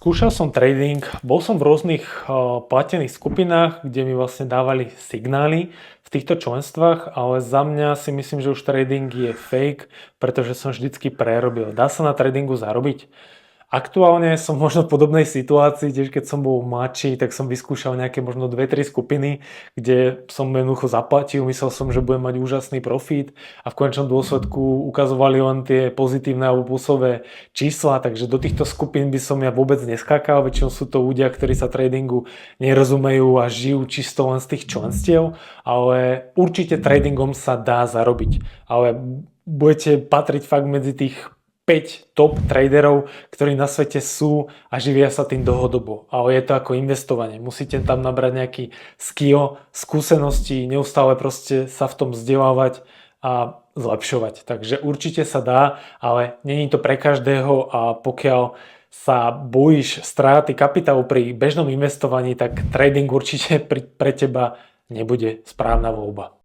Skúšal som trading, bol som v rôznych platených skupinách, kde mi vlastne dávali signály v týchto členstvách, ale za mňa si myslím, že už trading je fake, pretože som vždycky prerobil. Dá sa na tradingu zarobiť? Aktuálne som možno v podobnej situácii, tiež keď som bol mladší, tak som vyskúšal nejaké možno 2-3 skupiny, kde som jednoducho zaplatil, myslel som, že budem mať úžasný profit a v konečnom dôsledku ukazovali len tie pozitívne alebo plusové čísla, takže do týchto skupín by som ja vôbec neskákal, väčšinou sú to ľudia, ktorí sa tradingu nerozumejú a žijú čisto len z tých členstiev, ale určite tradingom sa dá zarobiť, ale budete patriť fakt medzi tých 5 top traderov, ktorí na svete sú a živia sa tým dlhodobo. Ale je to ako investovanie. Musíte tam nabrať nejaký skill, skúsenosti, neustále proste sa v tom vzdelávať a zlepšovať. Takže určite sa dá, ale není to pre každého a pokiaľ sa bojíš stráty kapitálu pri bežnom investovaní, tak trading určite pre teba nebude správna voľba.